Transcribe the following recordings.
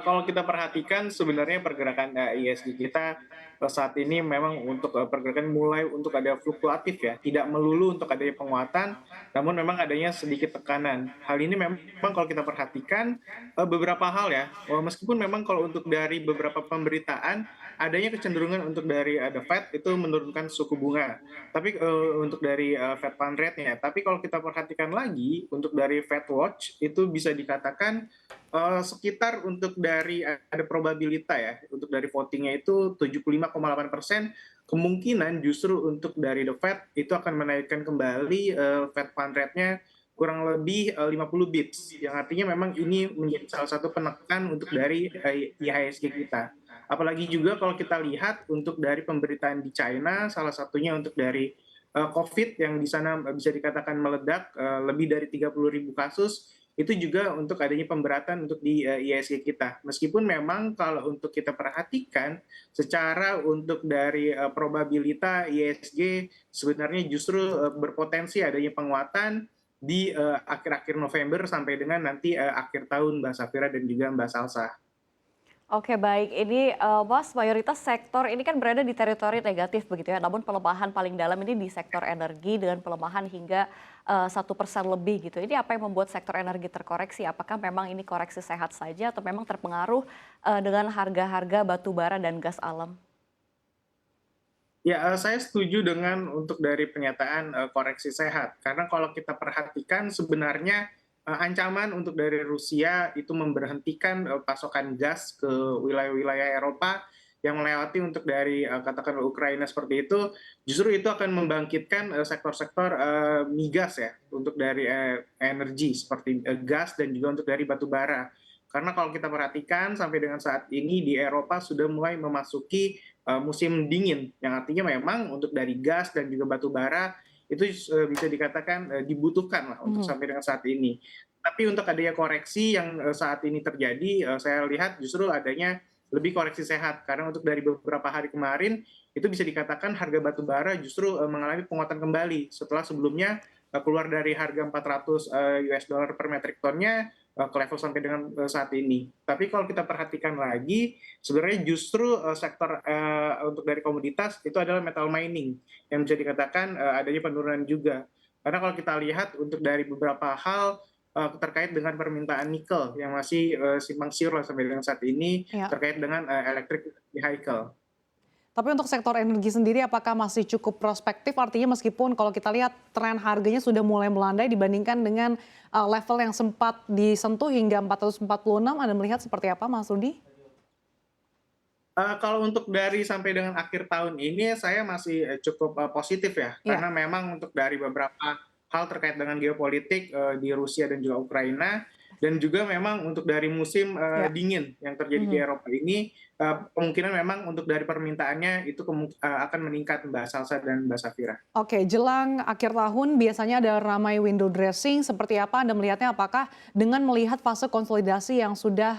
Kalau kita perhatikan sebenarnya pergerakan, ISG kita, saat ini memang untuk, pergerakan mulai untuk ada fluktuatif ya, tidak melulu untuk adanya penguatan, namun memang adanya sedikit tekanan. Hal ini memang kalau kita perhatikan, beberapa hal ya, meskipun memang kalau untuk dari beberapa pemberitaan, adanya kecenderungan untuk dari, The Fed itu menurunkan suku bunga. Tapi, untuk dari, Fed Fund Rate-nya. Tapi kalau kita perhatikan lagi, untuk dari Fed Watch, itu bisa dikatakan sekitar untuk dari ada probabilita ya, untuk dari votingnya itu 75,8% kemungkinan justru untuk dari The Fed itu akan menaikkan kembali Fed Fund Rate-nya kurang lebih 50 bips, yang artinya memang ini menjadi salah satu penekan untuk dari IHSG kita. Apalagi juga kalau kita lihat untuk dari pemberitaan di China, salah satunya untuk dari COVID yang di sana bisa dikatakan meledak, lebih dari 30.000 kasus, itu juga untuk adanya pemberatan untuk di ISG kita. Meskipun memang kalau untuk kita perhatikan secara untuk dari probabilita ISG sebenarnya justru berpotensi adanya penguatan di akhir-akhir November sampai dengan nanti akhir tahun, Mbak Safira dan juga Mbak Salsa. Oke baik, ini, Mas, mayoritas sektor ini kan berada di teritori negatif begitu ya, namun pelemahan paling dalam ini di sektor energi dengan pelemahan hingga, 1% lebih gitu. Ini apa yang membuat sektor energi terkoreksi? Apakah memang ini koreksi sehat saja atau memang terpengaruh, dengan harga-harga batu bara dan gas alam? Ya, saya setuju dengan untuk dari pernyataan, koreksi sehat. Karena kalau kita perhatikan sebenarnya, ancaman untuk dari Rusia itu memberhentikan, pasokan gas ke wilayah-wilayah Eropa yang melewati untuk dari, katakanlah Ukraina seperti itu, justru itu akan membangkitkan, sektor-sektor, migas ya, untuk dari, energi seperti, gas dan juga untuk dari batu bara. Karena kalau kita perhatikan sampai dengan saat ini di Eropa sudah mulai memasuki musim dingin, yang artinya memang untuk dari gas dan juga batu bara itu bisa dikatakan dibutuhkan lah untuk Mhm. sampai dengan saat ini. Tapi untuk adanya koreksi yang saat ini terjadi, saya lihat justru adanya lebih koreksi sehat karena untuk dari beberapa hari kemarin itu bisa dikatakan harga batu bara justru mengalami penguatan kembali setelah sebelumnya keluar dari harga 400 US dollar per metric tonnya ke level sampai dengan saat ini. Tapi kalau kita perhatikan lagi, sebenarnya justru sektor untuk dari komoditas itu adalah metal mining yang bisa dikatakan adanya penurunan juga. Karena kalau kita lihat untuk dari beberapa hal terkait dengan permintaan nikel yang masih simpang siur lah sampai dengan saat ini Ya. terkait dengan electric vehicle. Tapi untuk sektor energi sendiri apakah masih cukup prospektif? Artinya meskipun kalau kita lihat tren harganya sudah mulai melandai dibandingkan dengan, level yang sempat disentuh hingga 446, Anda melihat seperti apa Mas Rudi? Kalau untuk dari sampai dengan akhir tahun ini saya masih cukup positif ya, Iya. karena memang untuk dari beberapa hal terkait dengan geopolitik di Rusia dan juga Ukraina, dan juga memang untuk dari musim Iya. dingin yang terjadi di Mhm. Eropa ini, kemungkinan memang untuk dari permintaannya itu akan meningkat Mbak Salsa dan Mbak Safira. Oke, jelang akhir tahun biasanya ada ramai window dressing, seperti apa Anda melihatnya? Apakah dengan melihat fase konsolidasi yang sudah,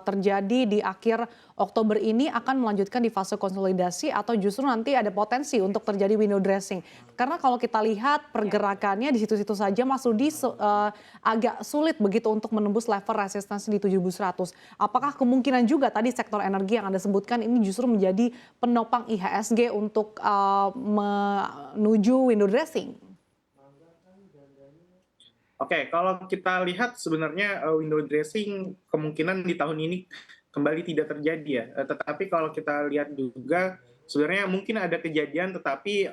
terjadi di akhir Oktober ini akan melanjutkan di fase konsolidasi atau justru nanti ada potensi untuk terjadi window dressing? Karena kalau kita lihat pergerakannya di situ-situ saja Mas Rudi agak sulit begitu untuk menembus level resistensi di 7.100. Apakah kemungkinan juga tadi sektor energi yang Anda sebutkan ini justru menjadi penopang IHSG untuk, menuju window dressing? Oke, kalau kita lihat sebenarnya window dressing kemungkinan di tahun ini kembali tidak terjadi ya. Tetapi kalau kita lihat juga sebenarnya mungkin ada kejadian tetapi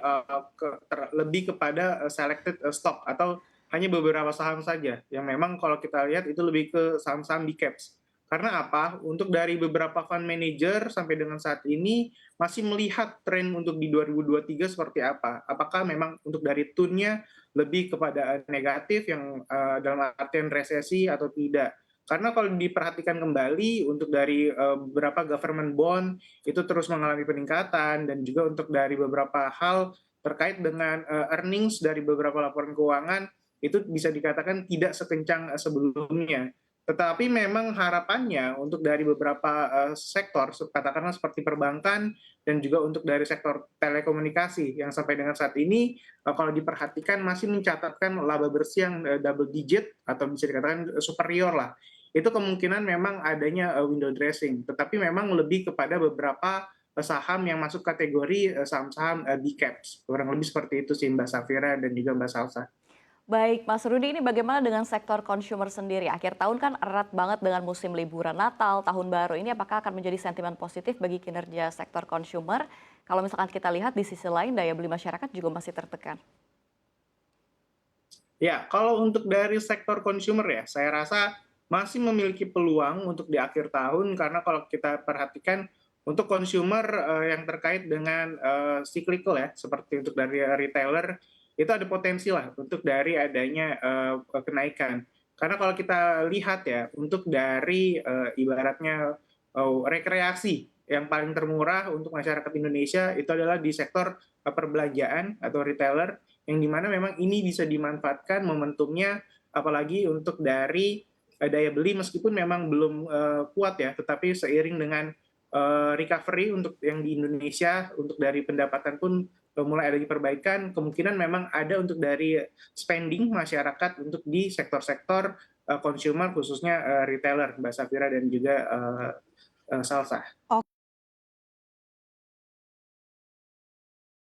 lebih kepada selected stock atau hanya beberapa saham saja yang memang kalau kita lihat itu lebih ke saham-saham big caps. Karena apa? Untuk dari beberapa fund manager sampai dengan saat ini masih melihat tren untuk di 2023 seperti apa. Apakah memang untuk dari tune-nya lebih kepada negatif yang dalam artian resesi atau tidak. Karena kalau diperhatikan kembali untuk dari beberapa government bond itu terus mengalami peningkatan dan juga untuk dari beberapa hal terkait dengan earnings dari beberapa laporan keuangan itu bisa dikatakan tidak sekencang sebelumnya. Tetapi memang harapannya untuk dari beberapa sektor, katakanlah seperti perbankan dan juga untuk dari sektor telekomunikasi yang sampai dengan saat ini kalau diperhatikan masih mencatatkan laba bersih yang double digit atau bisa dikatakan superior lah. itu kemungkinan memang adanya window dressing, tetapi memang lebih kepada beberapa saham yang masuk kategori saham-saham big caps, kurang lebih seperti itu sih Mbak Safira dan juga Mbak Salsa. Baik, Mas Rudi, ini bagaimana dengan sektor consumer sendiri? Akhir tahun kan erat banget dengan musim liburan Natal, Tahun Baru. Ini apakah akan menjadi sentimen positif bagi kinerja sektor consumer? Kalau misalkan kita lihat di sisi lain, daya beli masyarakat juga masih tertekan. Ya, kalau untuk dari sektor consumer ya, saya rasa masih memiliki peluang untuk di akhir tahun karena kalau kita perhatikan untuk consumer yang terkait dengan cyclical ya, seperti untuk dari retailer itu ada potensi lah untuk dari adanya kenaikan. Karena kalau kita lihat ya, untuk dari ibaratnya rekreasi yang paling termurah untuk masyarakat Indonesia itu adalah di sektor perbelanjaan atau retailer yang dimana memang ini bisa dimanfaatkan momentumnya apalagi untuk dari daya beli meskipun memang belum kuat ya, tetapi seiring dengan recovery untuk yang di Indonesia untuk dari pendapatan pun mulai ada perbaikan, kemungkinan memang ada untuk dari spending masyarakat untuk di sektor-sektor consumer khususnya retailer Mbak Safira dan juga Salsa.